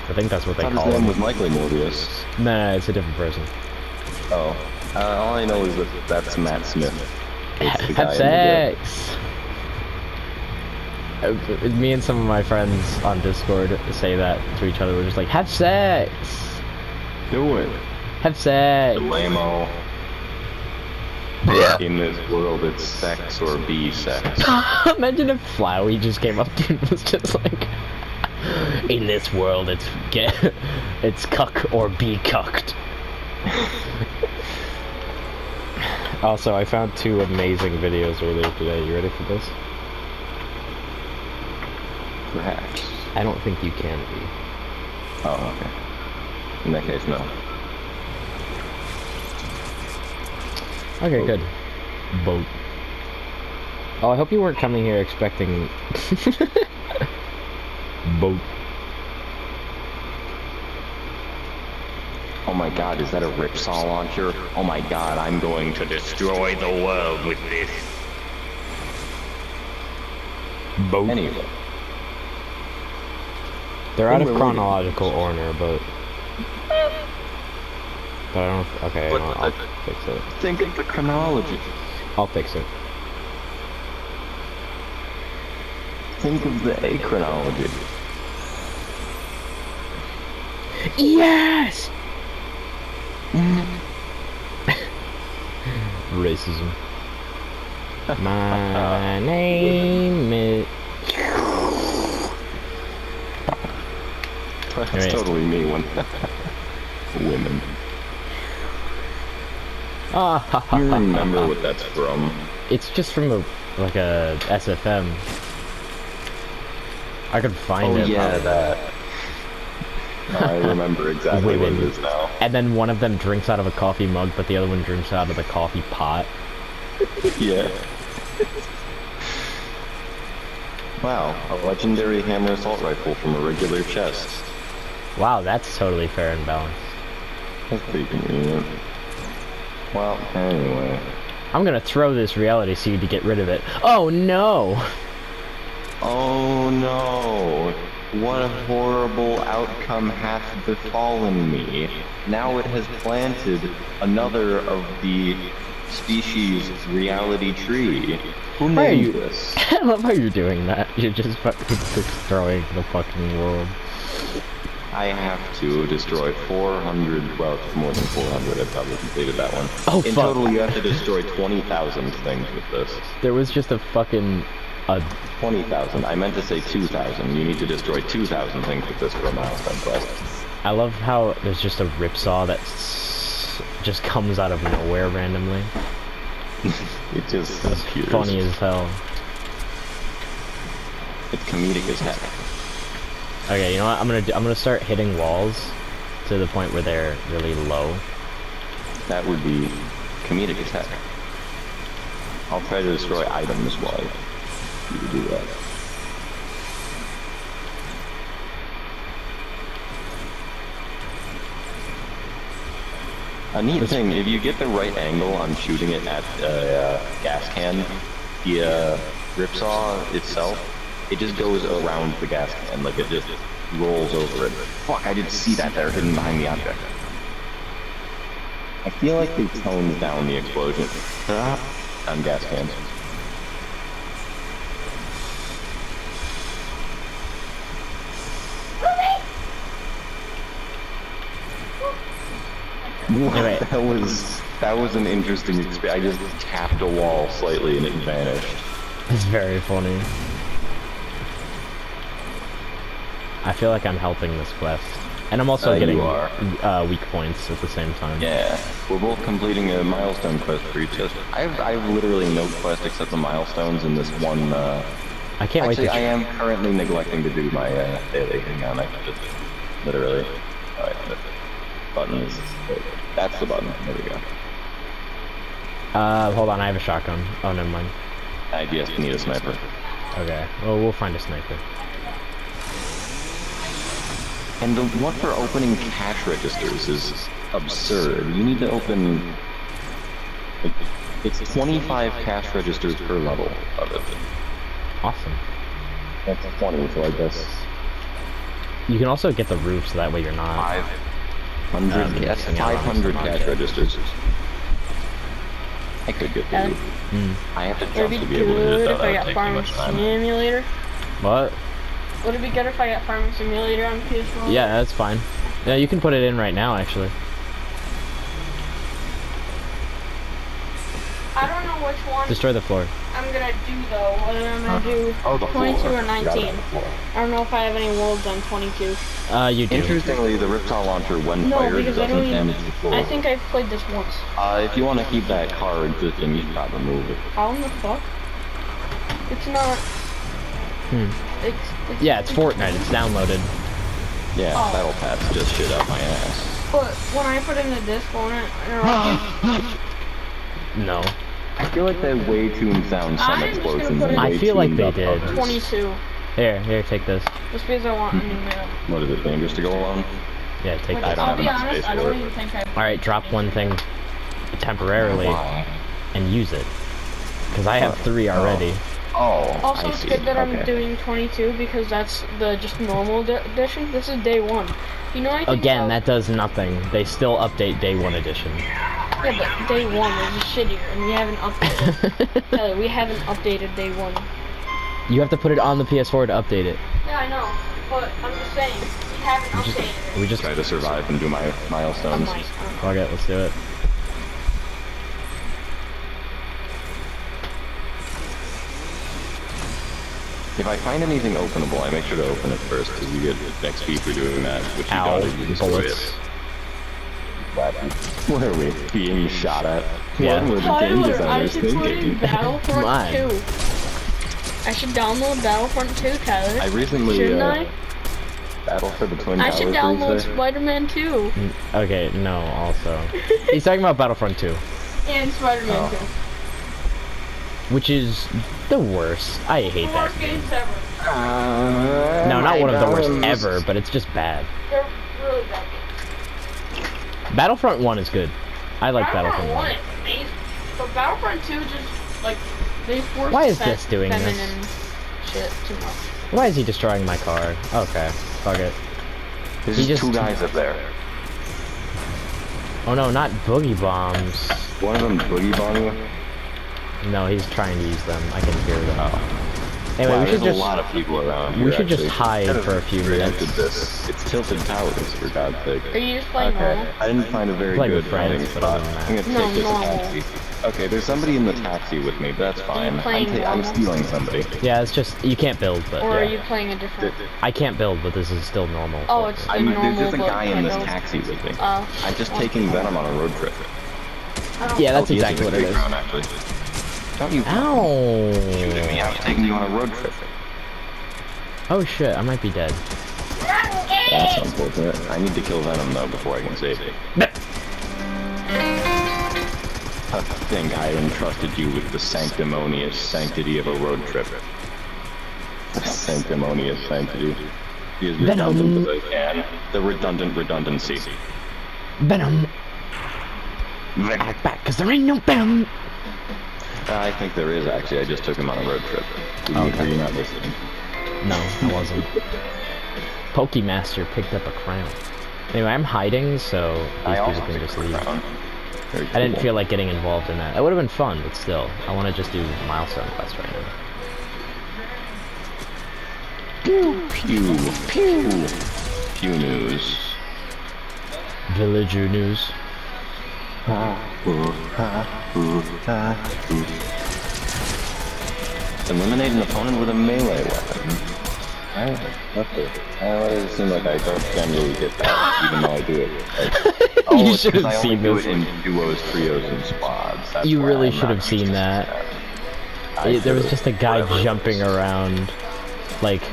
I think that's what they I thought call his name him. was likely Morbius. Nah, it's a different person. Oh. All I know is that that's Matt Smith. It's the Have guy sex! Me and some of my friends on Discord say that to each other. We're just like, have sex! Do it. Have sex! The lame-o. Yeah. In this world, it's sex or be sex. Imagine if Flowey just came up to you and was just like, in this world, it's cuck or be cucked. Also, I found 2 amazing videos earlier today. You ready for this? Perhaps. I don't think you can be. Oh, okay. In that case, no. Okay, good. Boat. Oh, I hope you weren't coming here expecting... Boat. Oh my god, is that a ripsaw launcher? Oh my god, I'm going to destroy the world with this. Boat. Anyway. They're out of chronological order, but I don't... Okay, But I'll fix it. think of the chronology. I'll fix it. Think of the achronology. Yes! Racism. My name is... That's Anyways. totally me when women. You remember what that's from? It's just from a SFM. I could find it. Yeah, probably. that. I remember exactly what it Women. is now. And then one of them drinks out of a coffee mug, but the other one drinks out of the coffee pot. Yeah. Wow, a legendary hammer assault rifle from a regular chest. Wow, that's totally fair and balanced. That's pretty convenient. Well, anyway. I'm gonna throw this reality seed to get rid of it. Oh no! Oh no! What a horrible outcome hath befallen me. Now it has planted another of the species reality tree. Who Why are named you- this? I love how you're doing that. You're just fucking destroying the fucking world. I have to destroy 400, well, it's more than 400, I probably completed that one. Oh, In fuck. total, you have to destroy 20,000 things with this. There was just a fucking... 20,000, I meant to say 2,000. You need to destroy 2,000 things with this for a milestone quest. I love how there's just a ripsaw that just comes out of nowhere randomly. It just It's appears. funny as hell. It's comedic as heck. Okay, you know what? I'm gonna start hitting walls to the point where they're really low. That would be comedic as heck. I'll try to destroy items while you do that. A neat thing, if you get the right angle on shooting it at a gas can, the ripsaw itself, it just goes around the gas can, like it just rolls over it. Fuck, I didn't see that there hidden behind the object. I feel like they toned down the explosion on gas cans. Anyway. That was an interesting experience. I just tapped a wall slightly and it vanished. It's very funny. I feel like I'm helping this quest. And I'm also getting you are. Weak points at the same time. Yeah, we're both completing a milestone quest for each other. I've literally no quest except the milestones in this one. I can't wait Actually, to... I am currently neglecting to do my daily. Hang on, I can just literally. Alright, the button is. That's the button. There we go. hold on, I have a shotgun. Oh, never mind. I just need a sniper. Okay, well, we'll find a sniper. And the one for opening cash registers is absurd. You need to open... Like, it's 25 cash registers per level of it. Awesome. That's 20, so I guess... You can also get the roof, so that way you're not. 500. That's 500 cash registers. I could get the Yeah. roof. I have to Would jump it to be be able to do good it. if That I would got take too Farming much time. Simulator? What? Would it be good if I got Farming Simulator on PS4? Yeah, that's fine. Yeah, you can put it in right now, actually. I don't know which one Destroy the floor. I'm gonna do though. Whether I'm gonna do Oh, the 22 floor. or 19. I don't know if I have any wolves on 22. You do. Interestingly, the Ripsaw launcher, when No, fired, because I doesn't don't even. damage the floor. I think I've played this once. If you want to keep that car existing, you should probably move it. How in the fuck? It's not. It's Yeah, it's Fortnite. It's downloaded. Yeah, Oh. Battle Pass just shit out my ass. But when I put in the disc, won't it interrupt you? No. I feel like they way tuned sound some I'm just gonna explosions. put and it- I way feel like tuned they up did. others. 22. Here, take this. Just because I want a new map. What is it, dangerous to go alone? Yeah, take Which, that. don't I'll have be enough honest, space I for don't it. even think I. Alright, drop one thing temporarily Why? and use it. Because I have 3 already. Oh, Also, I it's see. good that I'm Okay. doing 22 because that's the just normal edition. This is day 1. You know anything Again, about- that does nothing. They still update day 1 edition. Yeah, but day 1 is just shittier, and we haven't updated. Tyler, we haven't updated day 1. You have to put it on the PS4 to update it. Yeah, I know, but I'm just saying, we haven't updated it. We just Try to survive and do my milestones. fuck it, let's do it. If I find anything openable, I make sure to open it first, because you get XP for doing that, which you Ow, don't if you destroy bullets. it. Where are we? Being shot at? Yeah. What were the game Tyler, I designers should put in thinking? Battlefront Mine. 2. I should download Battlefront 2, Tyler. I recently, Shouldn't I? Battle for the Twin I Towers, should did you download say? Spider-Man 2 Okay, no, also. He's talking about Battlefront 2, and Spider-Man Oh. 2. which is the worst. I hate The that worst game. games ever. No, not one of the worst goes. ever, but it's just bad. They're really bad games. Battlefront 1 is good. I like Battlefront Battlefront 1. 1 is amazing. But Battlefront 2 just, like, they forced Why is this doing this? feminine shit too much. Why is he destroying my car? Okay, fuck it. There's He just just- 2 guys up there. Oh no, not boogie bombs. One of them boogie bomb you. No, he's trying to use them. I can hear them. Oh. Anyway, Wow, we should there's just a lot of people around we here, should just actually. hide for a few Preempted minutes. this. It's Tilted Towers, for God's sake. Are you just playing normal? I didn't find a very Play good with friends, hiding but spot. other than that. I'm gonna No, take this normal. taxi. Okay, there's somebody in the taxi with me, but that's fine. playing I'm normal? stealing somebody. Yeah, it's just you can't build, but Or are yeah. you playing a different... I can't build, but this is still normal. Oh, it's the There's normal, just a but guy in this I don't- taxi with me. Oh. I'm just taking Venom on a road trip. Yeah, that's Oh, he is exactly in what the it big is. round, actually. Don't you Ow! shooting me? I'm taking you on a road trip. Oh shit, I might be dead. That's unfortunate. I need to kill Venom though before I can save it. I think I entrusted you with the sanctimonious sanctity of a road trip. The sanctimonious sanctity. Be as redundant as I can. The redundant redundancy. Venom! Venom. Back, cause there ain't no Venom! I think there is actually. I just took him on a road trip. Okay. Are you not listening? No, I wasn't. Pokemaster picked up a crown. Anyway, I'm hiding, so I these also people can picked just up a leave. crown. Very I didn't cool. feel like getting involved in that. That would have been fun, but still, I want to just do milestone quests right now. Pew pew pew. Pew news. Villager news. Eliminate an opponent with a melee weapon. Why does it seem like I don't generally get that, even though I do it? Like, oh, You it's should 'cause have I only seen do this. it in duos, trios, and squads. That's You why really I'm should not have seen used to that. I There was should've. just a guy Whatever. jumping around, like,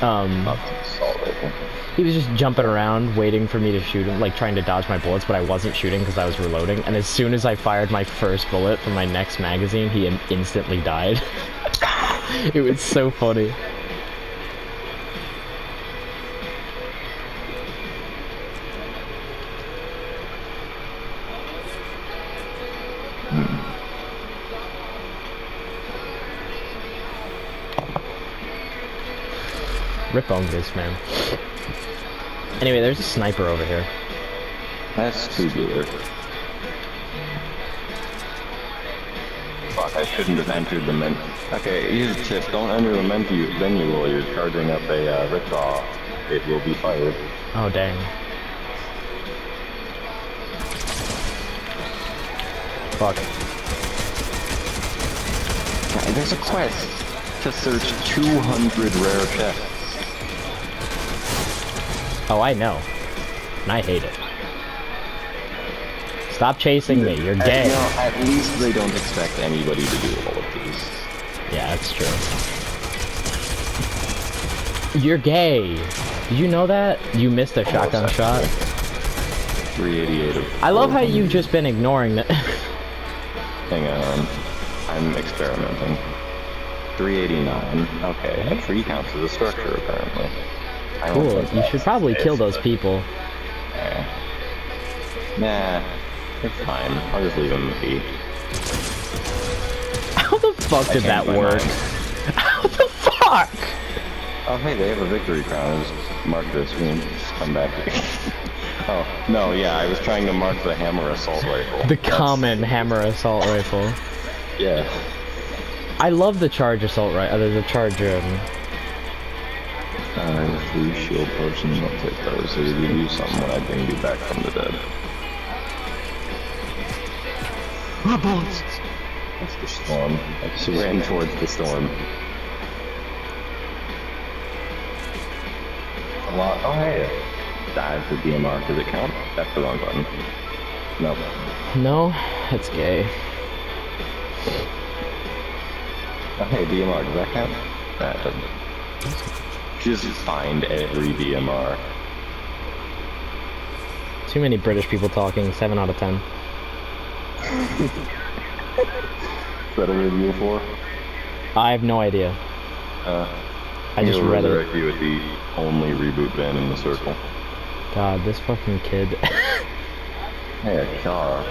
Assault rifle. he was just jumping around, waiting for me to shoot him, like trying to dodge my bullets, but I wasn't shooting because I was reloading. And as soon as I fired my first bullet from my next magazine, he instantly died. It was so funny. Rip Bungus, man. Anyway, there's a sniper over here. That's tubular. Fuck, I shouldn't have entered the menu. Okay, here's a tip. Don't enter the menu while you're charging up a ripsaw. It will be fired. Oh, dang. Fuck. There's a quest to search 200 rare chests. Oh, I know. And I hate it. Stop chasing me, you're gay. You know, at least they don't expect anybody to do all of these. Yeah, that's true. You're gay. Did you know that? You missed a shotgun shot. 388 of I love how you've just been ignoring that. Hang on. I'm experimenting. 389. Okay, a tree counts as a structure, apparently. I don't Cool, think you that's should probably the kill case, those but- people. Yeah. Nah, it's fine. I'll just leave them be. How the fuck did that changed my work? mind. How the fuck? Oh, hey, they have a victory crown. Just mark this. We can just come back here. Oh, no, yeah, I was trying to mark the hammer assault rifle. The common hammer assault rifle. Yeah. I love the charge assault rifle. The charge, Free shield potions, I'll take those. So you do something when I bring you back from the dead. Bullets! That's the storm. I just ran towards the storm. A lot. Oh, hey. Dive for DMR. Does it count? That's the wrong button. No. No, that's gay. Oh, hey, DMR. Does that count? That doesn't. Just find every DMR. Too many British people talking. 7 out of 10. Is that a review for? I have no idea. I just read it. Resurrect you at the only reboot van in the circle. God, this fucking kid. Hey, a car.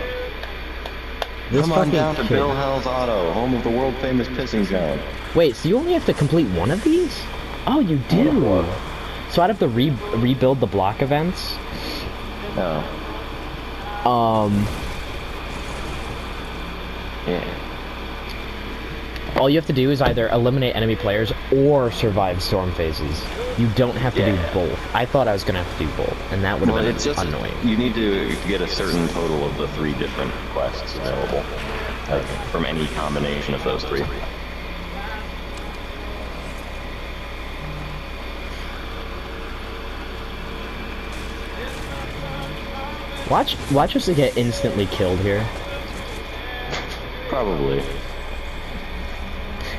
This Come on fucking down to kid. Bill Hell's Auto, home of the world famous pissing zone. Wait, so you only have to complete one of these? Oh, you do. So I'd have to rebuild the block events. No. Yeah. All you have to do is either eliminate enemy players or survive storm phases. You don't have to do both. I thought I was gonna have to do both, and that would have Well, been it's just annoying. you need to get a certain total of the 3 different quests available, like, from any combination of those 3. Watch us get instantly killed here, Probably.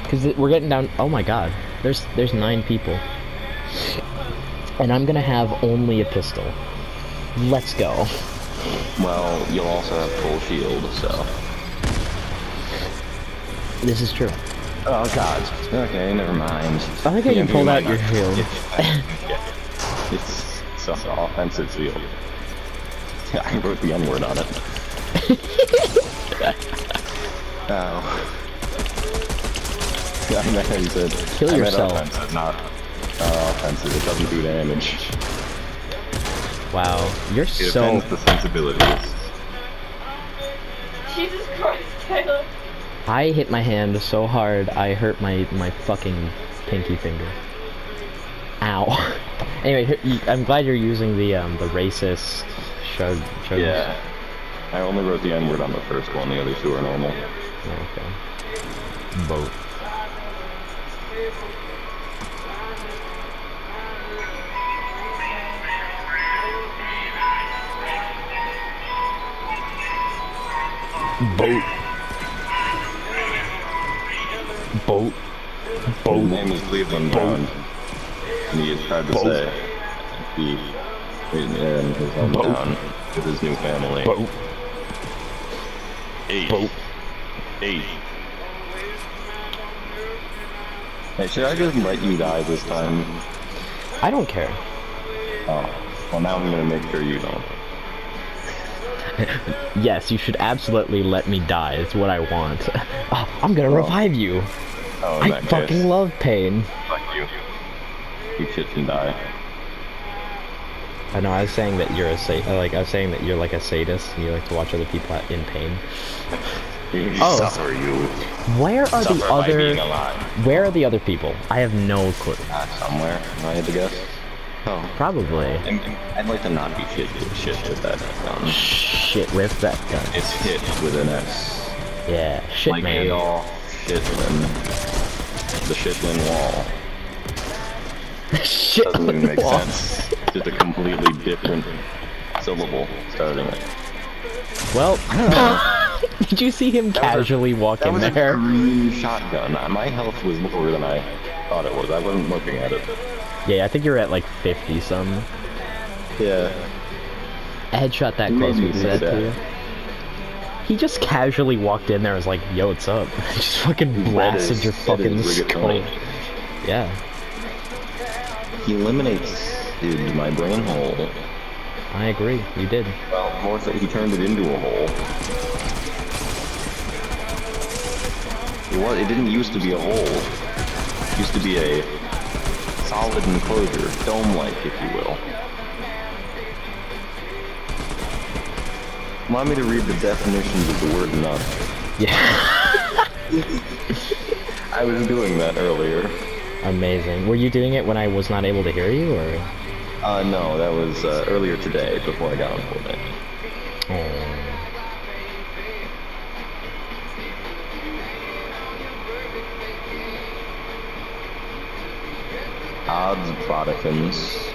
because we're getting down. Oh my God, there's 9 people, and I'm gonna have only a pistol. Let's go. Well, you'll also have full shield, so. This is true. Oh God. Okay, never mind. I like how you pulled out your shield. It's an offensive shield. I wrote the N-word on it. Ow. I meant how you said. Kill I meant yourself. offensive, not offensive. It doesn't do damage. Wow, you're It so. offends the sensibilities. Jesus Christ, Taylor. I hit my hand so hard I hurt my fucking pinky finger. Ow. Anyway, I'm glad you're using the racist shrug. Yeah. I only wrote the N-word on the first one. The other 2 are normal. Okay. Boat. Boat. Boat. His name is Cleveland Brown. And he is proud to say he in his hometown with his new family. Boat. Eight. Boat. 8. Hey, should I just let you die this time? I don't care. Oh, well now I'm gonna make sure you don't. Yes, you should absolutely let me die. It's what I want. Oh, I'm gonna revive you. Oh, in I that fucking case, love pain. fuck you. You shit and die. I know. I was saying that you're I was saying that you're like a sadist and you like to watch other people in pain. Oh. Suffer you. Where are Suffer the by being other? alive. Where are the other people? I have no clue. Somewhere, if I had to guess. Oh. Probably. I'd like to not be shit with that gun. Shit with that gun. It's hit with an S. Yeah, shit Like man. Adolf Shitlin. The Shitlin wall. Shit Doesn't even make wall. sense. Just a completely different syllable starting it. Well, did you see him casually walk That in was a there? green shotgun. My health was lower than I thought it was. I wasn't looking at it. Yeah, I think you're at like 50 some. Yeah. A headshot that You close made me would think said that. to you. He just casually walked in there and was like, yo, what's up? Just fucking blasted your fucking skull. Yeah. He eliminates, dude, my brain hole. I agree, you did. Well, more so, he turned it into a hole. It didn't used to be a hole. It used to be a solid enclosure, dome-like, if you will. Want me to read the definitions of the word nut? Yeah. I was doing that earlier. Amazing. Were you doing it when I was not able to hear you, or? No, that was earlier today, before I got on Fortnite. Oh. Odds bodikins.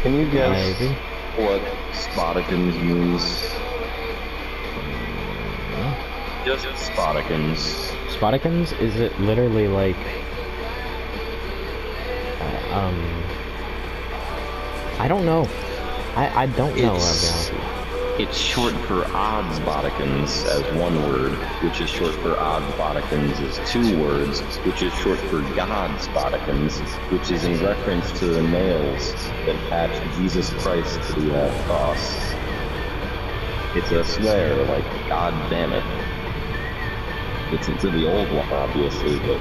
Can you guess Maybe. what Spodikins means? Just Spodikins. Spotikins? Is it literally like... I don't know. I don't know, I'll be honest with you. It's short for odds bodikins as one word, which is short for odds bodikins as two words, which is short for God's bodikins, which is in reference to the nails that attach Jesus Christ to the cross. It's a swear, like, God damn it. It's into the old one, obviously, but...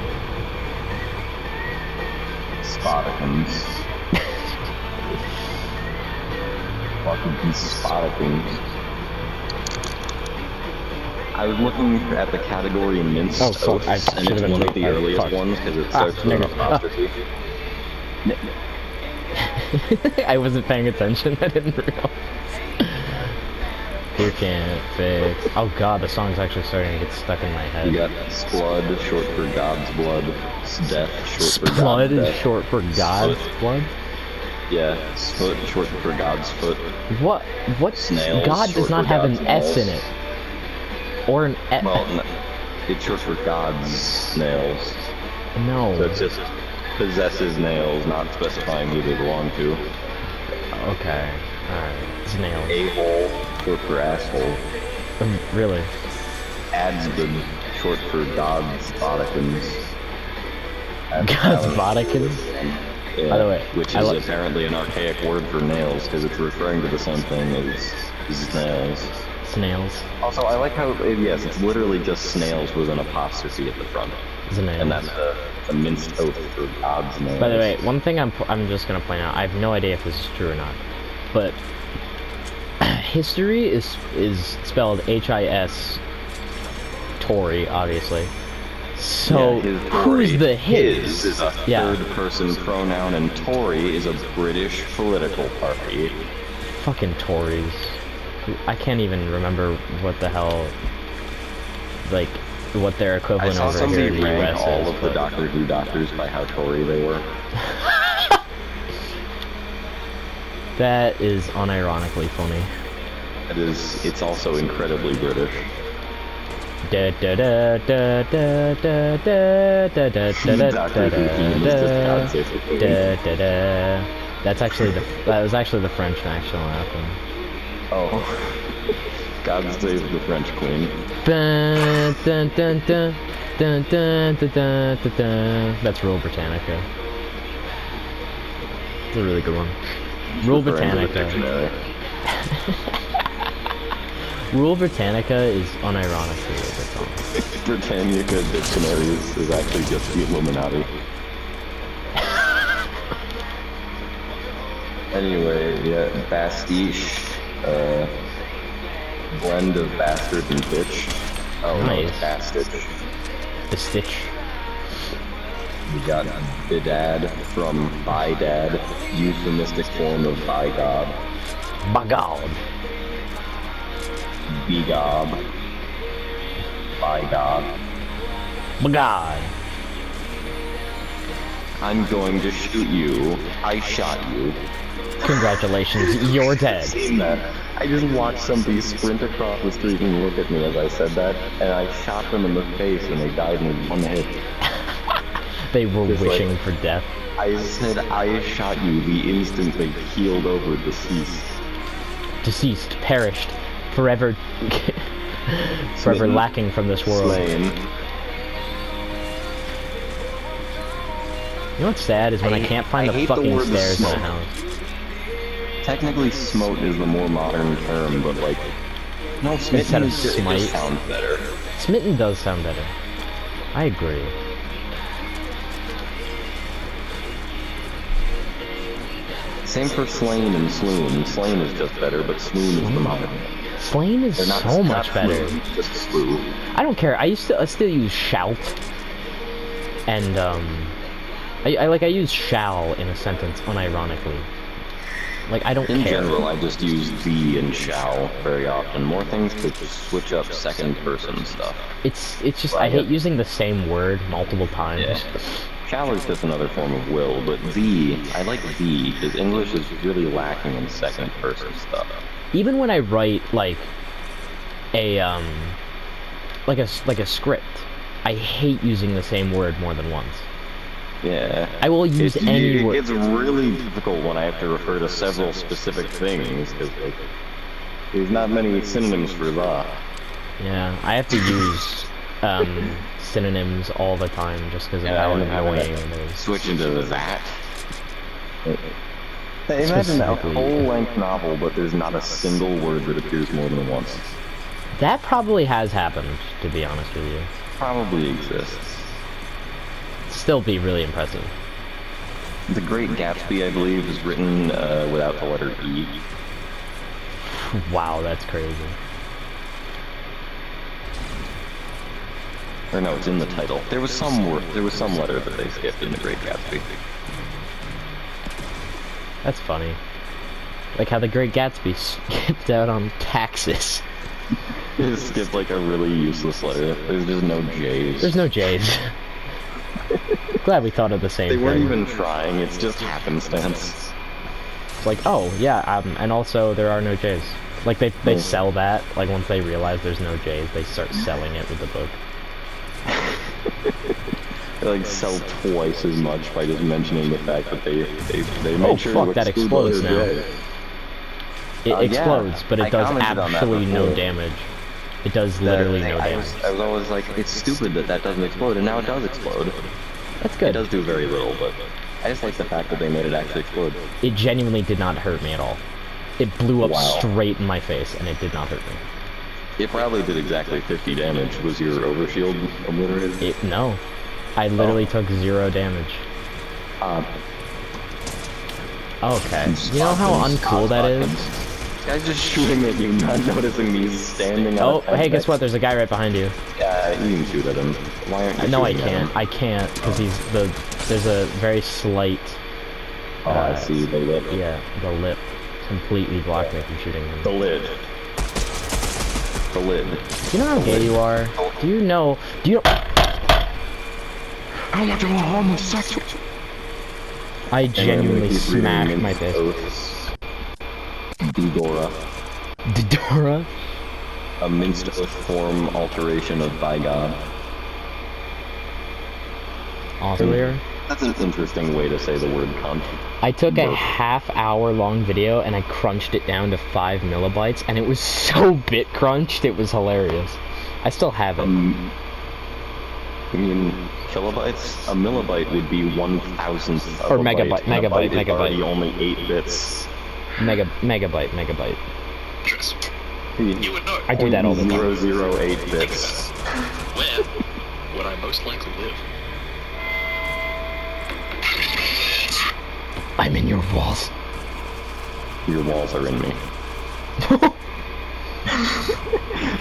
Spodikins. Fucking Spodikins. I was looking at the category minced Oh, fuck, oats, I and should've it's been one of looking- the oh, earliest fuck. ones, because it starts with an apostrophe. I wasn't paying attention, I didn't realize. Who can't fix... Oh god, the song's actually starting to get stuck in my head. You got Splud, short for God's blood. Death, short for God's Blood is death. short for God's Foot. blood? Yeah, foot, short for God's foot. What? What? Snails, God short does not for have an God's S in balls. it. Or an E. Well, it's short for God's nails. No. So it just possesses nails, not specifying who they belong to. Okay. Alright. Snails. A-hole, short for asshole. Really? Adsbin, short for God's bodikins. God's bodikins? Yeah, By the way, which I is like- apparently an archaic word for nails, because it's referring to the same thing as nails. Snails. Also, I like how, yes, it's literally just snails with an apostrophe at the front. Snails. And that's a minced oath for God's nails. By the way, one thing I'm just gonna point out, I have no idea if this is true or not, but history is spelled H-I-S, Tory, obviously. So, Yeah, his who's Tory. the his? His is a Yeah. third-person pronoun, and Tory is a British political party. Fucking Tories. I can't even remember what the hell, like, what their I equivalent saw over somebody here in the rank US all is, of the but- Doctor Who doctors by how Tory they were. That is unironically funny. It's also incredibly British. Da da da da da da da da da da da Doctor Who theme is just God Save the Queen. da da da. That was actually the French national anthem. Oh. God Save the French Queen. Dun, dun, dun, dun, dun, dun, dun, dun, dun, dun. That's Rule Britannica. It's a really good one. Rule Referring to the Britannica. dictionary. Rule Britannica is unironically a good song. Britannica Dictionary is actually just the Illuminati. Anyway, yeah, Bastiche, blend of bastard and bitch. Oh no, it's Nice. Bastich. The Stitch. We got Bidad from Bidad, euphemistic form of by God. Bagald. Begob. By God. Bagad. I'm going to shoot you. I shot you. Congratulations, you're dead. Seen that? I just watched somebody sprint across the street and look at me as I said that, and I shot them in the face and they died in one hit. They were Just wishing like- for death. I said, I shot you. The instant they keeled over, deceased. Deceased, perished, forever, forever Smitten. lacking from this world. Slain. You know what's sad is when I can't find I the hate the fucking word stairs in the smoke. house. Technically, smote is the more modern term, but like, no, Instead smitten of is just, it smite. just sounds better. Smitten does sound better. I agree. Same for slain and swoon. Slain is just better, but swoon is the modern one. Slain is They're not so not much better. swoon, just slew. I don't care. I still use shout, and I use shall in a sentence unironically. Like I don't In care. general, I just use the and shall very often. More things to switch up second person stuff. It's just Right. I hate using the same word multiple times. Yeah. Shall is just another form of will, but the, I like the, because English is really lacking in second person stuff. Even when I write like a like a script, I hate using the same word more than once. Yeah. I will use any It word. gets really difficult when I have to refer to several specific things, because like, there's not many synonyms for the. Yeah, I have to use synonyms all the time just because of Yeah, how I know annoying that. it is. Switch into that. Imagine a Specifically. whole-length novel, but there's not a single word that appears more than once. That probably has happened, to be honest with you. Probably exists. Still be really impressive. The Great Gatsby, I believe, is written without the letter E. Wow, that's crazy. Or no, it's in the title. There was some word, there was some letter that they skipped in The Great Gatsby. That's funny. Like how the Great Gatsby skipped out on taxes. They skipped like a really useless letter. There's just no J's. There's no J's. Glad we thought of the same They thing. weren't even trying, it's just happenstance. It's like, oh, yeah, and also there are no J's. Like, they Oh. sell that, like, once they realize there's no J's, they start selling it with the book. They like sell twice as much by just mentioning the fact that they Oh, make sure fuck, to that exclude the explodes letter now. J. It Yeah, explodes, but I it does commented on that absolutely no before. damage. It does literally no I damage. was always like, it's stupid that doesn't explode, and now it does explode. That's It good. does do very little, but I just like the fact that they made it actually explode. It genuinely did not hurt me at all. It blew up Wow. straight in my face, and it did not hurt me. It probably did exactly 50 damage. Was your overshield obliterated? No. I literally took 0 damage. Okay. You know how uncool that is? This guy's just shooting at you, not noticing me standing on Oh, hey, guess what? There's a guy right behind you. Yeah, you can shoot at him. Why aren't you No, I shooting at him? can't. I can't, because there's a very slight, Oh, I see, the lip. yeah, the lip completely blocked me from shooting him. The lid. The lid. Do you know how gay you are? Do you know? How much of a homosexual? I genuinely smashed my face. Dora. Dora? A minced oath form alteration of by God. Awesome. That's an interesting way to say the word cunt. I took a Burp. half-hour long video and I crunched it down to 5 millibytes, and it was so bit crunched, it was hilarious. I still have it. You mean kilobytes? A millibyte would be 1,000th of Or a byte, megabyte, and a megabyte, byte is megabyte. already only 8 bits. Megabyte. Chris, you would know. I do that all the time. 008 bits. Where would I most likely live? I'm in your walls. Your walls are in me.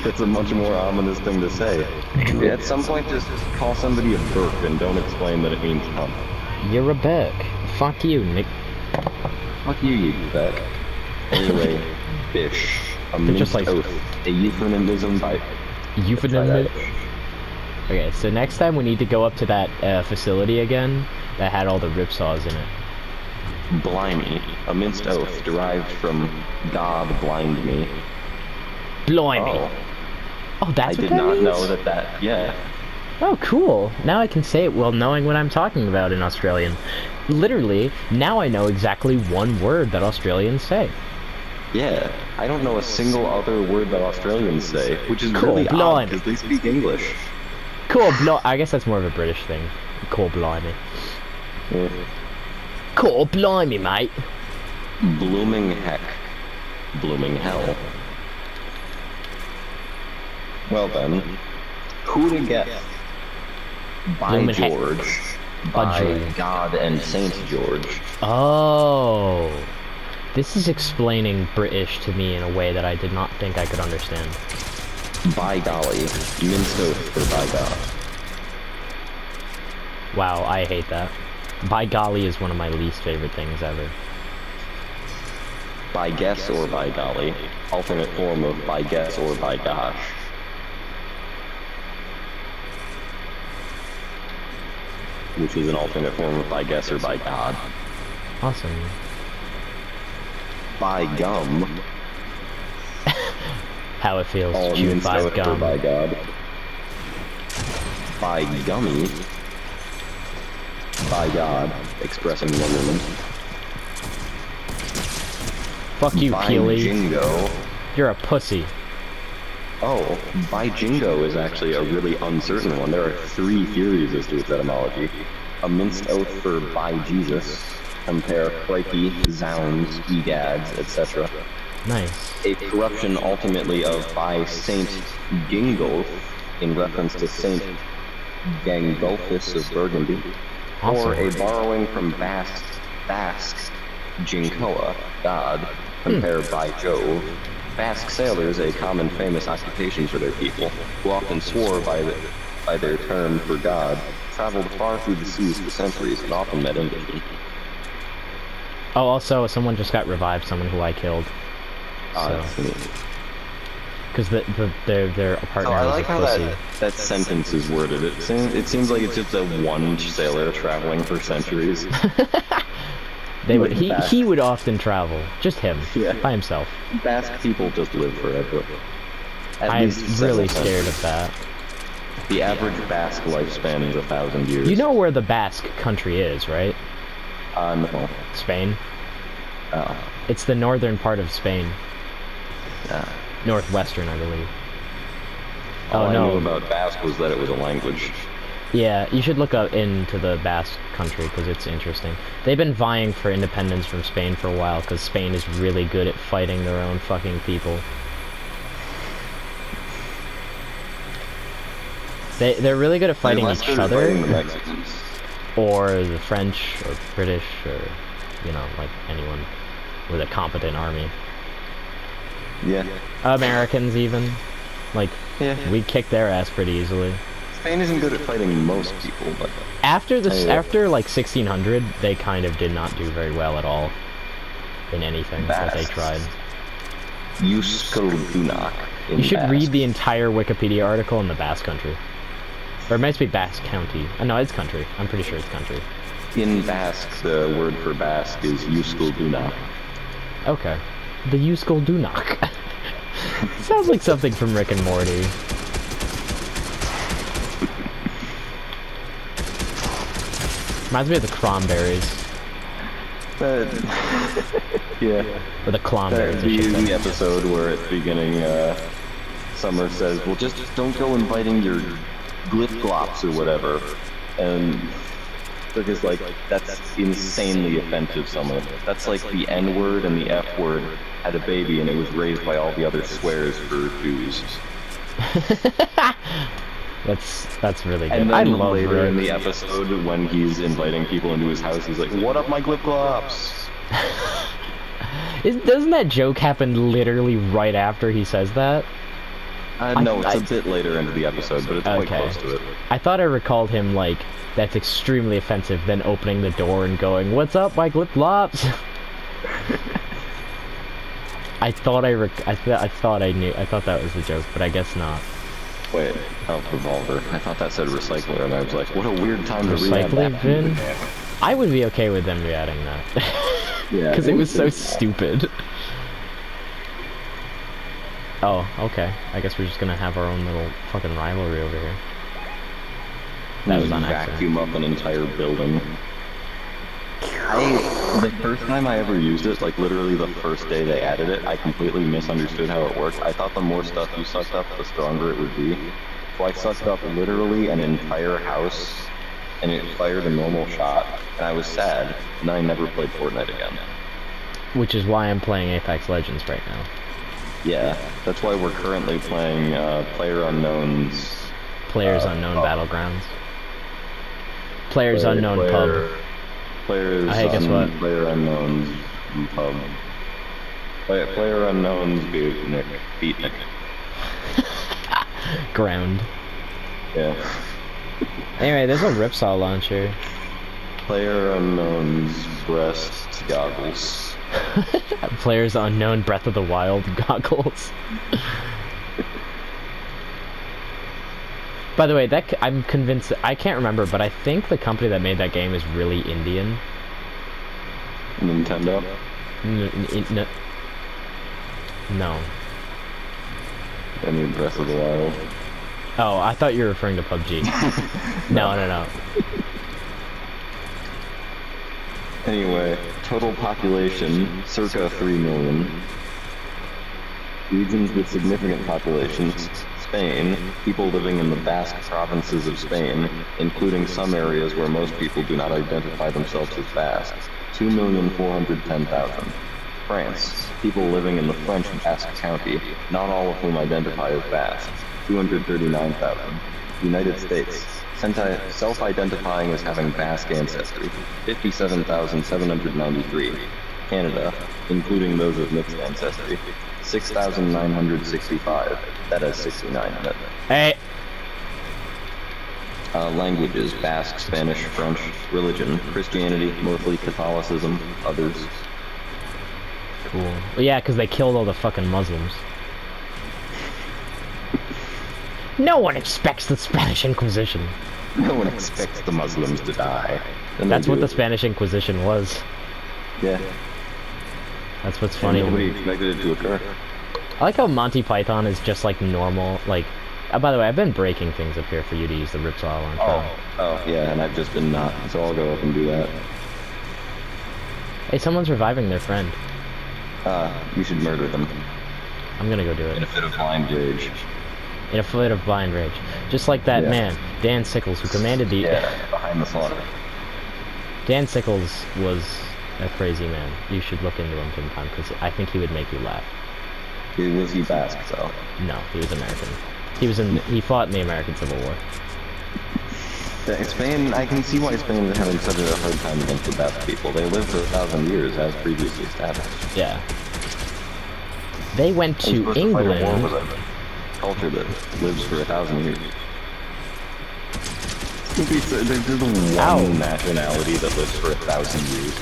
It's a much more ominous thing to say. At some point, just call somebody a burp and don't explain that it means come. You're a Beck. Fuck you, Nick. Fuck you Beck. Anyway, bish. A minced just like- oath. A euphemism by... Euphemism. Okay, so next time we need to go up to that facility again that had all the ripsaws in it. Blimey. A minced oath derived from God blind me. Blimey. Oh, Oh, that's I what did that not means? know that, yeah. Oh, cool. Now I can say it while knowing what I'm talking about in Australian. Literally, now I know exactly one word that Australians say. Yeah, I don't know a single other word that Australians say, which is Cool, really odd blimey. because they speak English. Cool, I guess that's more of a British thing. Cool, blimey. Yeah. Cool, blimey, mate. Blooming heck. Blooming hell. Well then, who to get? By Blooming heck. George. By By George. God and Saint George. Oh. This is explaining British to me in a way that I did not think I could understand. By golly. Minced oath for by God. Wow, I hate that. By golly is one of my least favorite things ever. By guess or by golly. Alternate form of by guess or by gosh. Which is an alternate form of by guess or by God. Awesome. By gum. How it feels All to chew minced 5 oath for gum. by God. By gummy. By God. Expressing wonderment. Fuck you, By Keely. jingo. You're a pussy. Oh, by jingo is actually a really uncertain one. There are 3 theories as to its etymology. A minced oath for by Jesus. Compare crikey, zounds, egads, etc. Nice. A corruption ultimately of by Saint Gingolf in reference to Saint Gangolfus of Burgundy. Or a Awesome. borrowing from Basque Jinkoa, God, compare by Jove. Basque sailors, a common famous occupation for their people, who often swore by their term for God, traveled far through the seas for centuries and often met Englishmen. Oh, also, someone just got revived, someone who I killed. That's neat. Because their partner So I was like a how pussy. that sentence is worded. It seems like it's just a one sailor traveling for centuries. He would often travel. Just him. Yeah. By himself. Basque people just live forever. At I'm least several really scared centuries. of that. The average Basque lifespan is 1,000 years. You know where the Basque country is, right? No. Spain. Oh. It's the northern part of Spain. Yeah. Northwestern, I believe. All Oh, I no. knew about Basque was that it was a language. Yeah, you should look up into the Basque country because it's interesting. They've been vying for independence from Spain for a while because Spain is really good at fighting their own fucking people. They're really good at fighting They're less each good at other, fighting the Mexicans. or the French, or British, or, you know, like anyone with a competent army. Yeah. Americans even. Like, Yeah. we kick their ass pretty easily. Spain isn't good at fighting most people, but After Yeah. after like 1600, they kind of did not do very well at all in anything that they Basques. tried. Euskodunak. You should read the entire Wikipedia article in the Basque Country. Or it might be Basque County. No, it's country. I'm pretty sure it's country. In Basque, the word for Basque is Euskodunak. Okay. The Yuskol-Dunak. Sounds like something from Rick and Morty. Reminds me of the Cranberries. Yeah. Or the Clonberries, I should say. The episode where at the beginning, Summer says, well, just don't go inviting your glip-glops or whatever. And Rick is like, that's insanely offensive, Summer. That's like the N-word and the F-word had a baby and it was raised by all the other swears for Jews. That's really good. And I then love later in Rick. the episode, when he's inviting people into his house, he's like, what up, my glip-glops? Doesn't that joke happen literally right after he says that? No, it's a bit later into the episode, but it's quite close to it. I thought I recalled him like, that's extremely offensive, then opening the door and going, "What's up, my lip-lops?" I thought I thought that was the joke, but I guess not. Wait, revolver. I thought that said recycler, and I was like, what a weird time to re-add Recycling that. bin? I would be okay with them re-adding that. Yeah, Because it was so stupid. Oh, okay. I guess we're just gonna have our own little fucking rivalry over here. That was on accident. Vacuum up an entire building. The first time I ever used it, like literally the first day they added it, I completely misunderstood how it worked. I thought the more stuff you sucked up, the stronger it would be. So I sucked up literally an entire house, and it fired a normal shot, and I was sad, and I never played Fortnite again. Which is why I'm playing Apex Legends right now. Yeah, that's why we're currently playing PlayerUnknown's... Unknown Battlegrounds. Unknown Pub. Hey, guess what? PlayerUnknown's pub. PlayerUnknown's beatnik. Ground. Yeah. Anyway, there's a Ripsaw launcher. PlayerUnknown's breast goggles. PlayerUnknown Breath of the Wild goggles. By the way, I'm convinced, I can't remember, but I think the company that made that game is really Indian. Nintendo? No. I mean Breath of the Wild. Oh, I thought you were referring to PUBG. No. Anyway, total population, circa 3 million. Regions with significant populations. Spain, people living in the Basque provinces of Spain, including some areas where most people do not identify themselves as Basque, 2,410,000. France, people living in the French Basque County, not all of whom identify as Basque, 239,000. United States, self-identifying as having Basque ancestry, 57,793. Canada, including those of mixed ancestry, 6,965. That has 69 in it. Hey! Languages, Basque, Spanish, French. Religion, Christianity, mostly Catholicism, others. Cool. Well, yeah, because they killed all the fucking Muslims. No one expects the Spanish Inquisition. No one expects the Muslims to die. That's what the Spanish Inquisition was. Yeah. That's what's funny. And nobody expected it to occur. I like how Monty Python is just like normal, like... by the way, I've been breaking things up here for you to use the Ripsaw launcher. Oh, yeah, and I've just been not, so I'll go up and do that. Hey, someone's reviving their friend. You should murder them. I'm gonna go do it. In a fit of blind rage. In a fit of blind rage. Just like that man, Dan Sickles, who commanded the... Yeah, behind the slaughter. Dan Sickles was a crazy man. You should look into him sometime, because I think he would make you laugh. Was he Basque, though? No, he was American. He fought in the American Civil War. Spain, I can see why Spain is having such a hard time against the Basque people. They lived for 1,000 years, as previously established. Yeah. They went to England. War with a culture that lives for 1,000 years. There's just one nationality that lives for 1,000 years.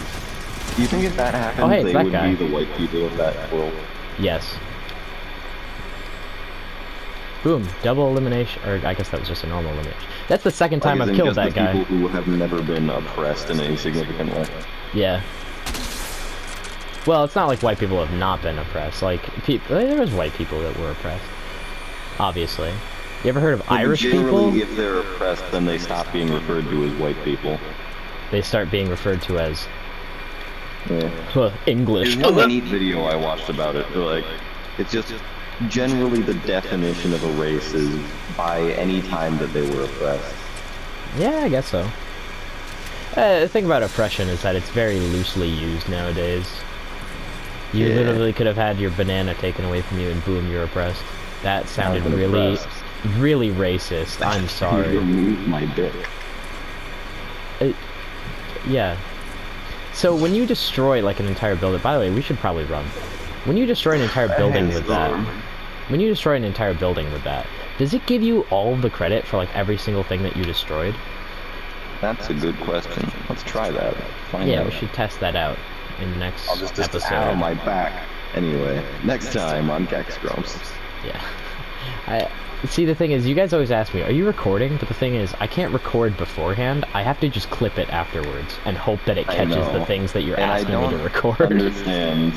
Do you think if that happened, they would be the white people of that world? Yes. Boom, double elimination, or I guess that was just a normal elimination. That's the second time I've killed that guy. People who have never been oppressed in any significant way. Yeah. Well, it's not like white people have not been oppressed. Like, there was white people that were oppressed. Obviously. You ever heard of Irish people? If they're oppressed, then they stop being referred to as white people. They start being referred to as... English. There's one neat video I watched about it. Like, it's just... Generally, the definition of a race is by any time that they were oppressed. Yeah, I guess so. The thing about oppression is that it's very loosely used nowadays. You literally could have had your banana taken away from you and boom, you're oppressed. That sounded really, really racist. I'm sorry. You removed my dick. Yeah. So when you destroy like an entire building, by the way, we should probably run. When you destroy an entire building with that, does it give you all of the credit for like every single thing that you destroyed? That's a good question. Let's try that. Find Yeah, out. we should test that out in the next I'll just episode. ow, my back. Anyway, next time on Gex Grumps. Yeah. See, the thing is, you guys always ask me, are you recording? But the thing is, I can't record beforehand. I have to just clip it afterwards and hope that it catches the things that you're asking me to record. I don't understand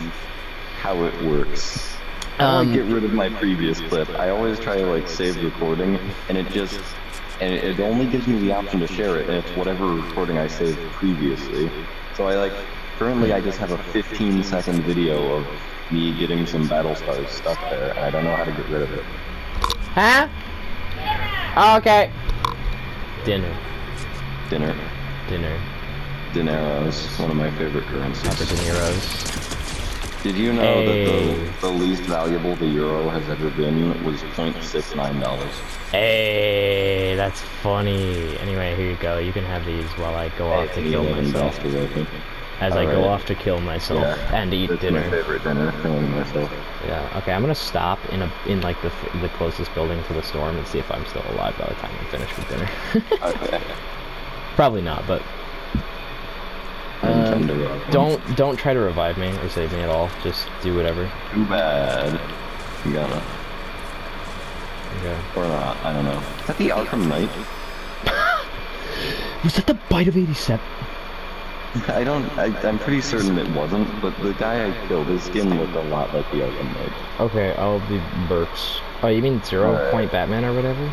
how it works. I want to get rid of my previous clip. I always try to like save recording, and it only gives me the option to share it, and it's whatever recording I saved previously. So currently I just have a 15-second video of me getting some battle stars stuck there, and I don't know how to get rid of it. Huh? Oh, okay. Dinner. Dinero's one of my favorite currencies. Upper dineros. Did you know that the least valuable the euro has ever been was $0.69? Hey, that's funny. Anyway, here you go. You can have these while I go off to kill myself. As I go off to kill myself and eat dinner. That's my favorite dinner, killing myself. Yeah. Okay, I'm gonna stop in like the closest building to the storm and see if I'm still alive by the time I'm finished with dinner. Okay. Probably not, but. Don't try to revive me or save me at all. Just do whatever. Too bad. You gotta. Okay. Or not, I don't know. Is that the Arkham Knight? Was that the Bite of 87? I'm pretty certain it wasn't, but the guy I killed, his skin looked a lot like the Arkham Knight. Okay, I'll be burps. Oh, you mean 0 Point Batman or whatever?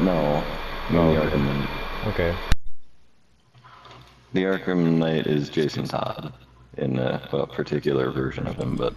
No. I mean the Arkham Knight. Okay. The Arkham Knight is Jason Todd in a particular version of him, but...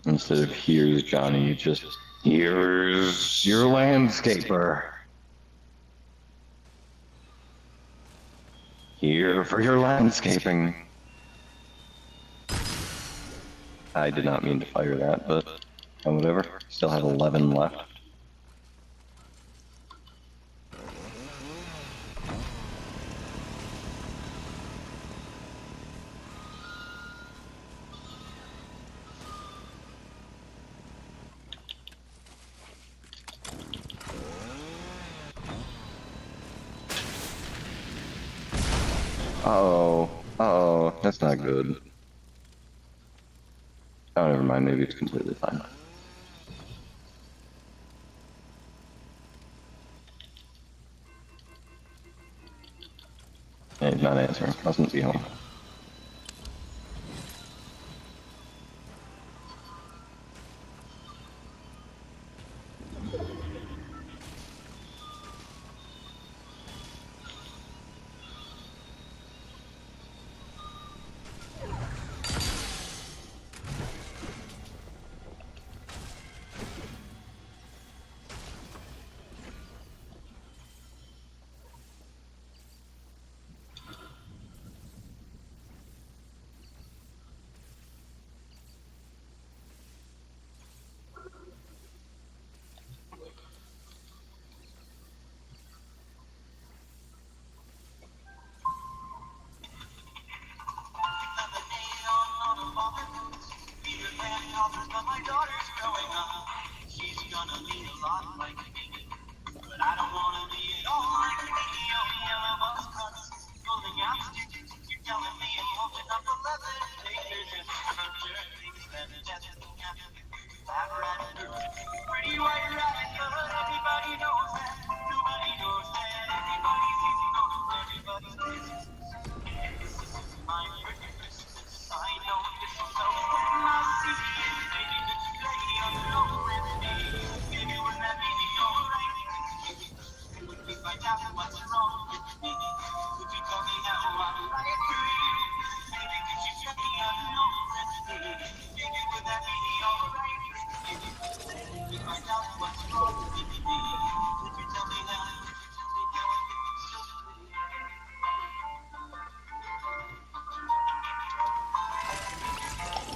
Instead of here's Johnny, just here's your landscaper. Here for your landscaping. I did not mean to fire that, but whatever. Still have 11 left. Uh-oh, that's not good. Oh, never mind, maybe it's completely fine. Hey, he's not answering. Mustn't be home.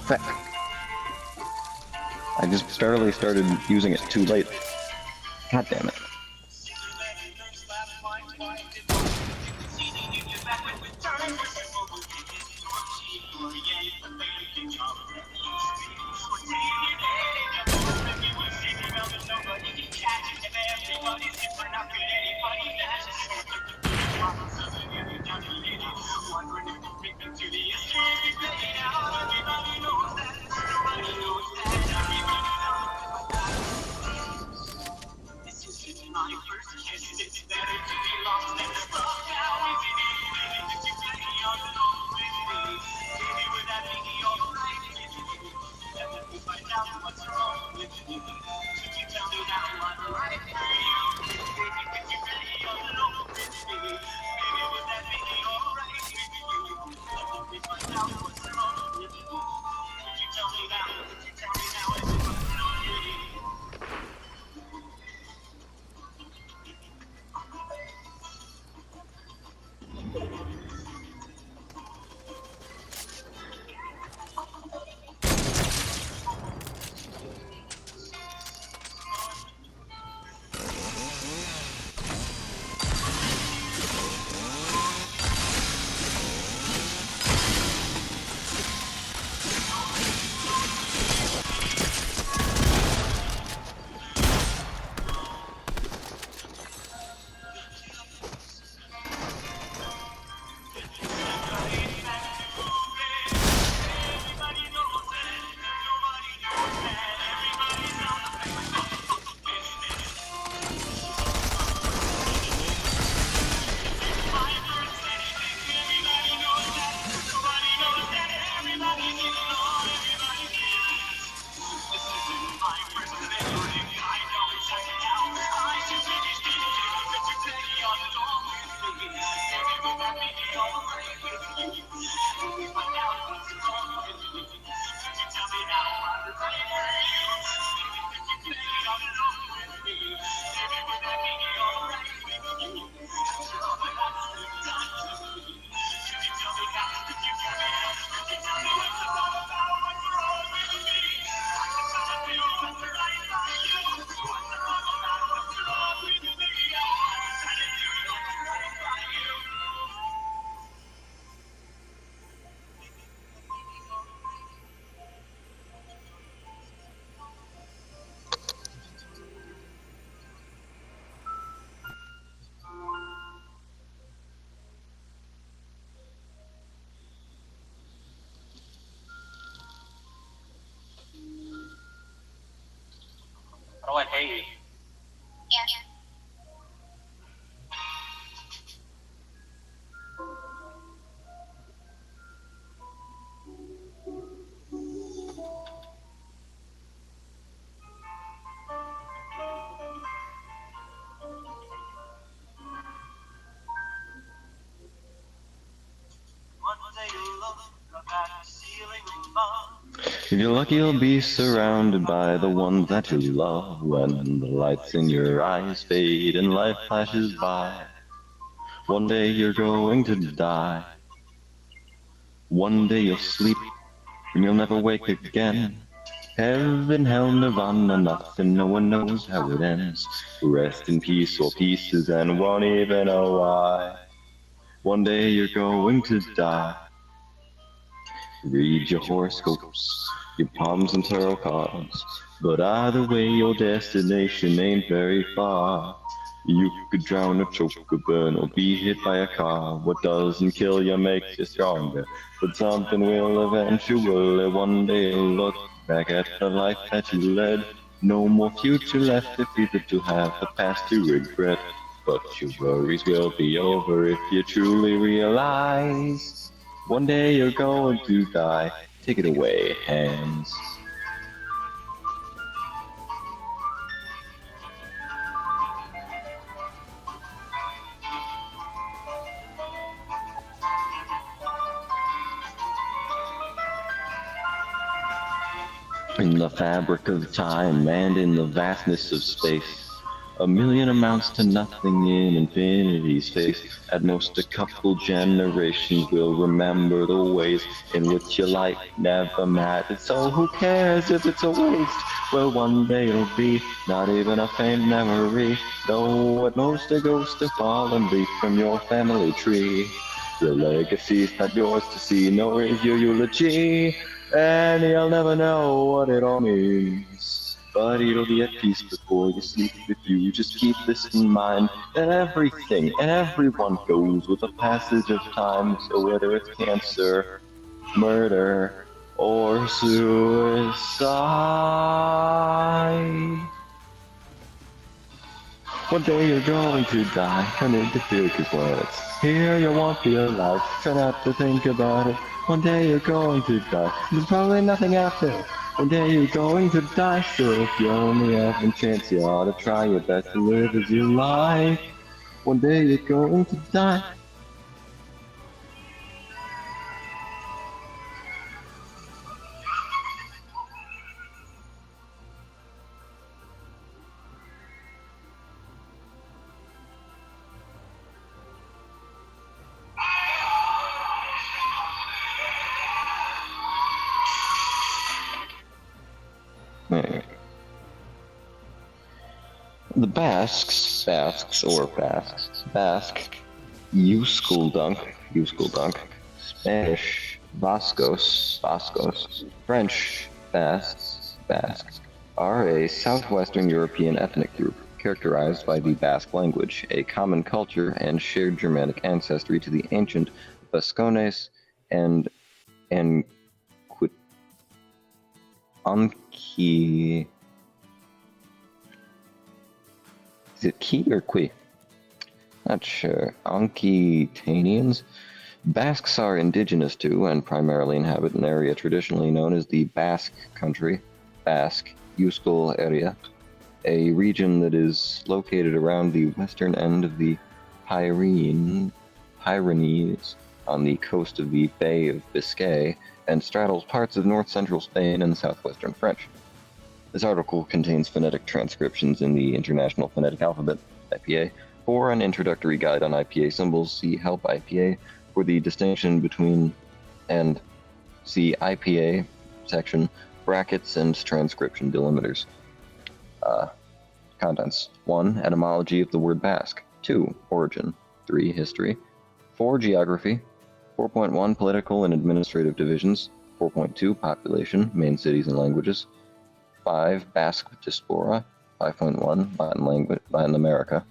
Fuck. I just barely started using it too late. God damn it. How do I pay you? If you're lucky, you'll be surrounded by the ones that you love. When the lights in your eyes fade and life flashes by, one day you're going to die. One day you'll sleep and you'll never wake again. Heaven, hell, nirvana, nothing, no one knows how it ends. Rest in peace or pieces and won't even know why. One day you're going to die. Read your horoscopes, your palms and tarot cards, but either way your destination ain't very far. You could drown or choke or burn or be hit by a car. What doesn't kill you makes you stronger, but something will eventually one day look back at the life that you led. No more future left if either to have the past to regret. But your worries will be over if you truly realize one day you're going to die. Take it away, hands. In the fabric of time and in the vastness of space, A million amounts to nothing in infinity's face. At most a couple generations will remember the ways in which your life never mattered. So who cares if it's a waste? Well, one day it'll be not even a faint memory. Though at most a ghost of fallen leaf from your family tree. Your legacy's not yours to see, nor is your eulogy. And you'll never know what it all means. But it'll be at peace before you sleep if you just keep this in mind. That everything and everyone goes with the passage of time. So whether it's cancer, murder, or suicide. One day you're going to die, turn into Future planets. Here you won't be alive, try not to think about it. One day you're going to die, there's probably nothing after. One day you're going to die, so if you only have a chance, you ought to try your best to live as you like. One day you're going to die. The Basque, Euskaldunk, Spanish, Vascos, French, Basques, are a southwestern European ethnic group characterized by the Basque language, a common culture and shared Germanic ancestry to the ancient Vascones and Anki. Is it Ki or Qui? Not sure. Aquitanians. Basques are indigenous to and primarily inhabit an area traditionally known as the Basque Country, Basque, Euskal area, a region that is located around the western end of the Pyrenees on the coast of the Bay of Biscay and straddles parts of north-central Spain and southwestern French. This article contains phonetic transcriptions in the International Phonetic Alphabet, IPA. For an introductory guide on IPA symbols, see Help IPA for the distinction between, and see IPA section, brackets and transcription delimiters. Contents. 1. Etymology of the word Basque. 2. Origin. 3. History. 4. Geography. 4.1. Political and administrative divisions. 4.2. Population, main cities and languages. 5. Basque diaspora. 5.1. Latin America.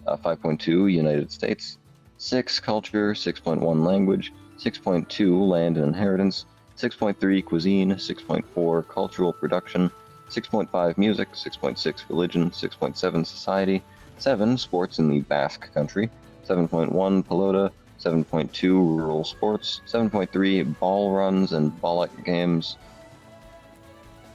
5.2. United States. 6. Culture. 6.1. Language. 6.2. Land and inheritance. 6.3. Cuisine. 6.4. Cultural production. 6.5. Music. 6.6. Religion. 6.7. Society. 7. Sports in the Basque Country. 7.1. Pelota. 7.2. Rural sports. 7.3. Ball runs and bollock games.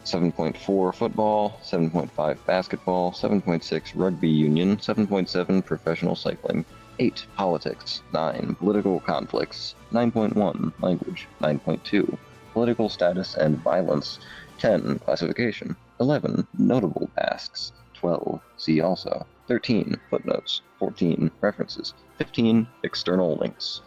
7.4 football, 7.5 basketball, 7.6 rugby union, 7.7 professional cycling, 8 politics, 9 political conflicts, 9.1 language, 9.2 political status and violence, 10 classification, 11 notable Basques, 12 see also, 13 footnotes, 14 references, 15 external links.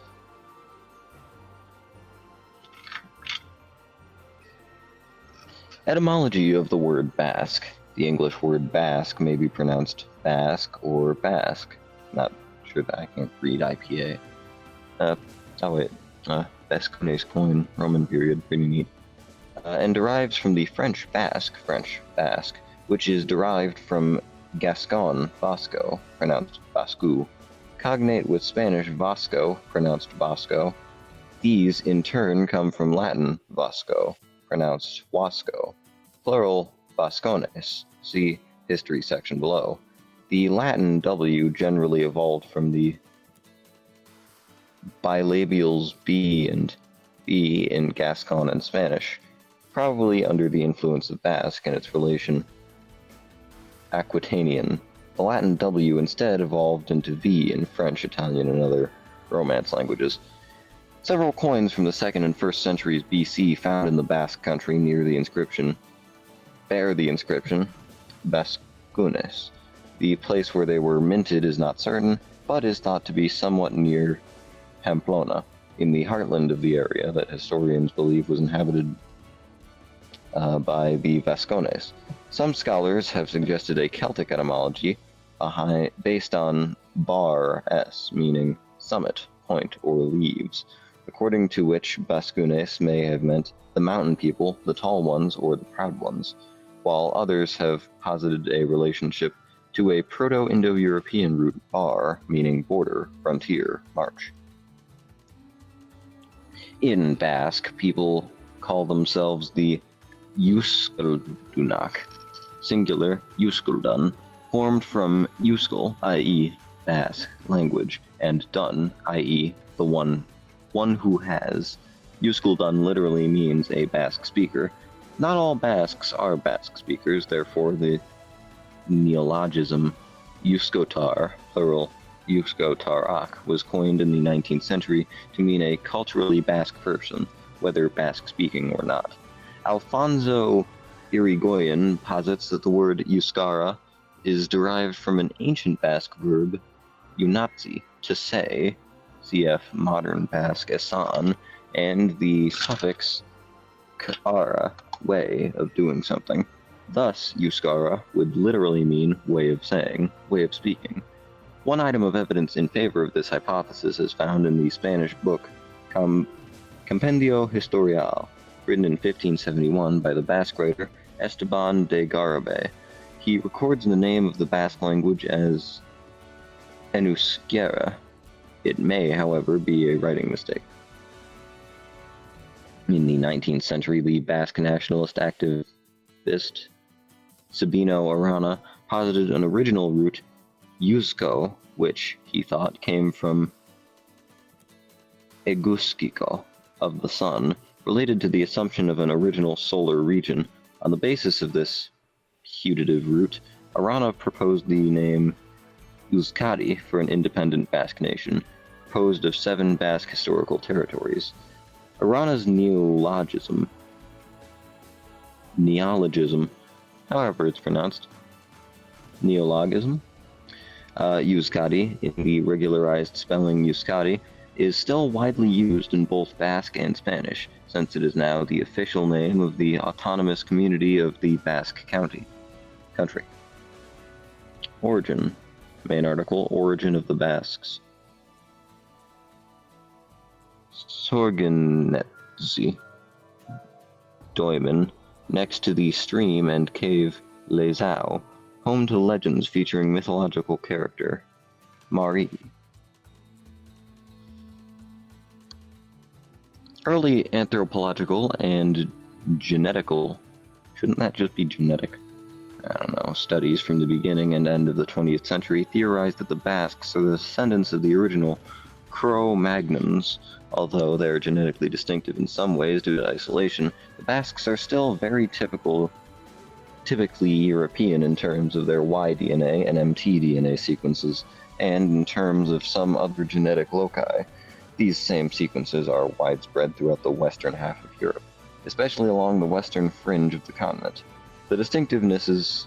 Etymology of the word Basque. The English word Basque may be pronounced Basque or Basque. Not sure that I can't read IPA. Bascones coin, Roman period, pretty neat. And derives from the French Basque, which is derived from Gascon, Vasco, pronounced Bascu, cognate with Spanish Vasco, pronounced Vasco. These, in turn, come from Latin Vasco, pronounced Wasco, plural Vascones, see history section below. The Latin W generally evolved from the bilabials B and B in Gascon and Spanish, probably under the influence of Basque and its relation Aquitanian. The Latin W instead evolved into V in French, Italian, and other Romance languages. Several coins from the 2nd and 1st centuries BC found in the Basque Country bear the inscription Bascunes, The place where they were minted is not certain, but is thought to be somewhat near Pamplona, in the heartland of the area that historians believe was inhabited by the Vascones. Some scholars have suggested a Celtic etymology based on bar s, meaning summit, point, or leaves, according to which Vascones may have meant the mountain people, the tall ones, or the proud ones, while others have posited a relationship to a Proto-Indo-European root bar, meaning border, frontier, march. In Basque, people call themselves the Euskaldunak, singular Euskaldan, formed from Euskal, i.e. Basque language, and dun, i.e. the one who has. Euskaldan literally means a Basque speaker. Not all Basques are Basque speakers, therefore the neologism Euskotar, plural Euskotarak, was coined in the 19th century to mean a culturally Basque person, whether Basque-speaking or not. Alfonso Irigoyen posits that the word Euskara is derived from an ancient Basque verb, eunatzi, to say, cf. modern Basque esan, and the suffix kara, way of doing something. Thus, Euskara would literally mean way of saying, way of speaking. One item of evidence in favor of this hypothesis is found in the Spanish book Compendio Historial, written in 1571 by the Basque writer Esteban de Garabé. He records the name of the Basque language as Euskera. It may, however, be a writing mistake. In the 19th century, the Basque nationalist activist Sabino Arana posited an original root, Eusko, which he thought came from Eguskiko, of the sun, related to the assumption of an original solar region. On the basis of this putative root, Arana proposed the name Euskadi for an independent Basque nation, composed of 7 Basque historical territories. Arana's neologism, however it's pronounced, neologism, Euskadi, in the regularized spelling Euskadi, is still widely used in both Basque and Spanish, since it is now the official name of the autonomous community of the Basque country. Origin. Main article, Origin of the Basques. Sorgenetzi, Doimen, next to the stream and cave Lezau, home to legends featuring mythological character Mari. Early anthropological and genetical, shouldn't that just be genetic? I don't know, studies from the beginning and end of the 20th century theorized that the Basques are the descendants of the original Cro-Magnons. Although they are genetically distinctive in some ways due to isolation, the Basques are still very typically European in terms of their Y-DNA and mtDNA sequences, and in terms of some other genetic loci. These same sequences are widespread throughout the western half of Europe, especially along the western fringe of the continent. The distinctiveness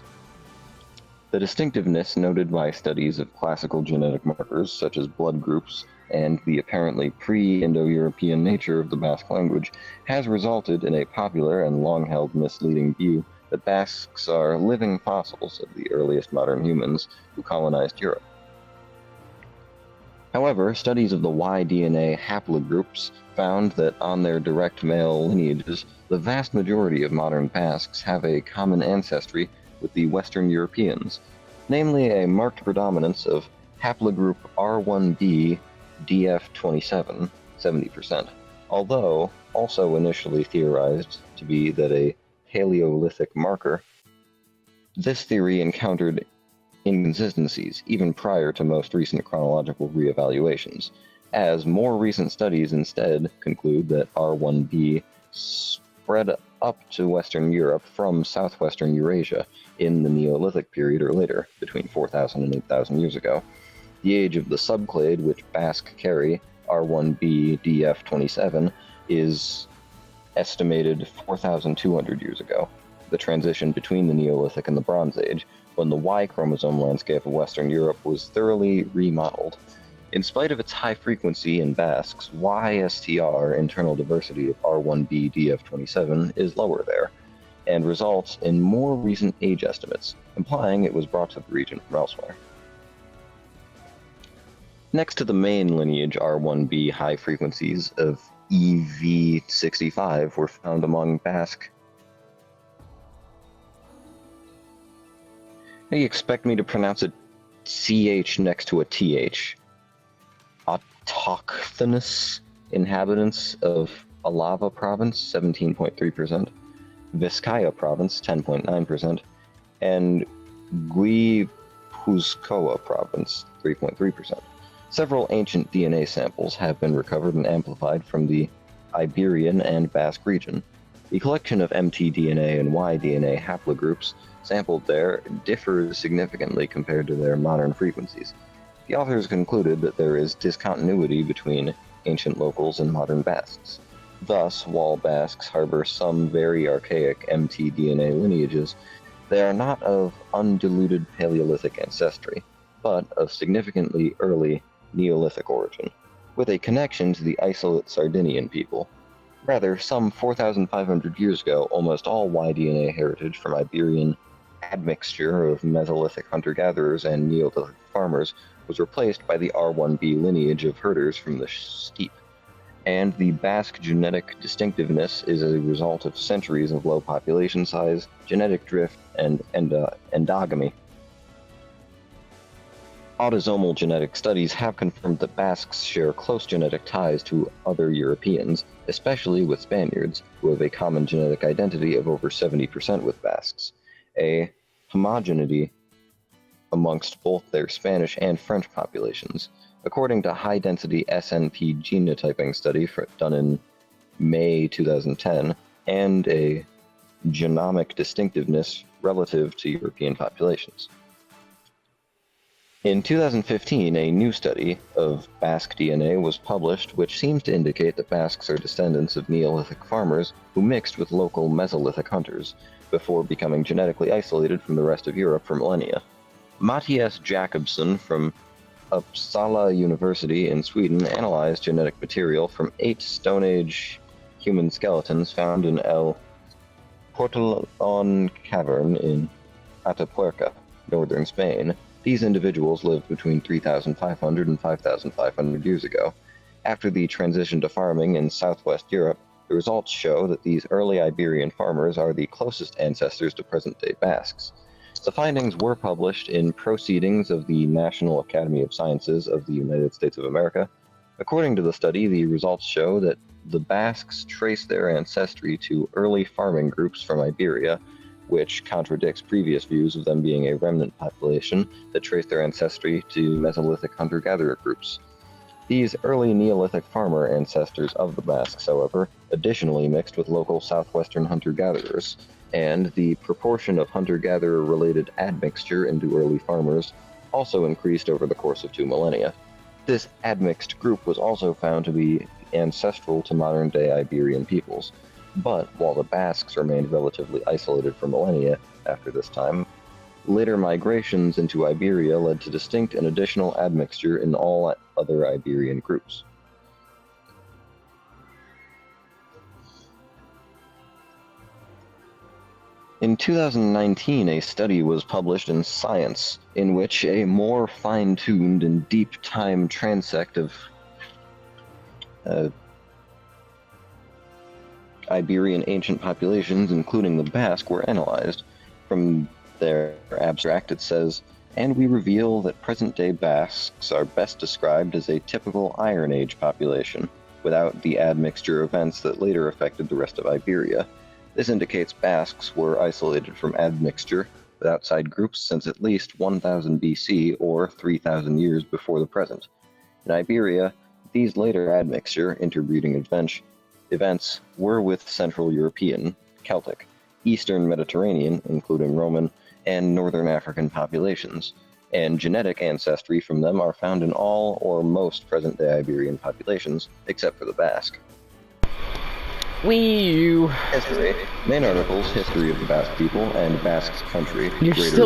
noted by studies of classical genetic markers, such as blood groups, and the apparently pre-Indo-European nature of the Basque language, has resulted in a popular and long-held misleading view that Basques are living fossils of the earliest modern humans who colonized Europe. However, studies of the Y-DNA haplogroups found that on their direct male lineages, the vast majority of modern Basques have a common ancestry with the Western Europeans, namely a marked predominance of haplogroup R1b DF27, 70%, although also initially theorized to be that a Paleolithic marker. This theory encountered inconsistencies even prior to most recent chronological reevaluations, as more recent studies instead conclude that R1b spread up to Western Europe from southwestern Eurasia in the Neolithic period or later, between 4,000 and 8,000 years ago. The age of the subclade which Basque carry, R1b DF27, is estimated 4,200 years ago. the transition between the Neolithic and the Bronze Age, when the Y chromosome landscape of Western Europe was thoroughly remodeled. In spite of its high frequency in Basques, YSTR internal diversity of R1b DF27 is lower there, and results in more recent age estimates, implying it was brought to the region from elsewhere. Next to the main lineage R1b high frequencies of EV65 were found among Basque. How do you expect me to pronounce a CH next to a TH? Autochthonous inhabitants of Alava province, 17.3%, Vizcaya province, 10.9%, and Guipuzcoa province, 3.3%. Several ancient DNA samples have been recovered and amplified from the Iberian and Basque region. The collection of mtDNA and Y-DNA haplogroups sampled there differs significantly compared to their modern frequencies. The authors concluded that there is discontinuity between ancient locals and modern Basques. Thus, while Basques harbor some very archaic mtDNA lineages, they are not of undiluted Paleolithic ancestry, but of significantly early Neolithic origin, with a connection to the isolate Sardinian people. Rather, some 4,500 years ago, almost all Y-DNA heritage from Iberian admixture of Mesolithic hunter-gatherers and Neolithic farmers was replaced by the R1b lineage of herders from the steppe, and the Basque genetic distinctiveness is a result of centuries of low population size, genetic drift, and endogamy. Autosomal genetic studies have confirmed that Basques share close genetic ties to other Europeans, especially with Spaniards, who have a common genetic identity of over 70% with Basques, a homogeneity amongst both their Spanish and French populations, according to high-density SNP genotyping study done in May 2010, and a genomic distinctiveness relative to European populations. In 2015, a new study of Basque DNA was published, which seems to indicate that Basques are descendants of Neolithic farmers who mixed with local Mesolithic hunters, before becoming genetically isolated from the rest of Europe for millennia. Matthias Jakobsson from Uppsala University in Sweden analyzed genetic material from 8 Stone Age human skeletons found in El Portolón cavern in Atapuerca, northern Spain. These individuals lived between 3,500 and 5,500 years ago. After the transition to farming in southwest Europe, the results show that these early Iberian farmers are the closest ancestors to present-day Basques. The findings were published in Proceedings of the National Academy of Sciences of the United States of America. According to the study, the results show that the Basques trace their ancestry to early farming groups from Iberia, which contradicts previous views of them being a remnant population that trace their ancestry to Mesolithic hunter-gatherer groups. These early Neolithic farmer ancestors of the Basques, however, additionally mixed with local southwestern hunter-gatherers, and the proportion of hunter-gatherer-related admixture into early farmers also increased over the course of 2 millennia. This admixed group was also found to be ancestral to modern-day Iberian peoples, but while the Basques remained relatively isolated for millennia after this time, later migrations into Iberia led to distinct and additional admixture in all other Iberian groups. In 2019, a study was published in Science in which a more fine-tuned and deep-time transect of Iberian ancient populations, including the Basque, were analyzed. From their abstract, it says, and we reveal that present-day Basques are best described as a typical Iron Age population, without the admixture events that later affected the rest of Iberia. This indicates Basques were isolated from admixture with outside groups since at least 1000 BC or 3000 years before the present. In Iberia, these later admixture interbreeding events were with Central European, Celtic, Eastern Mediterranean, including Roman, and Northern African populations, and genetic ancestry from them are found in all or most present-day Iberian populations, except for the Basque. Wee. History. Main articles, history of the Basque people and Basque country. You're Greater still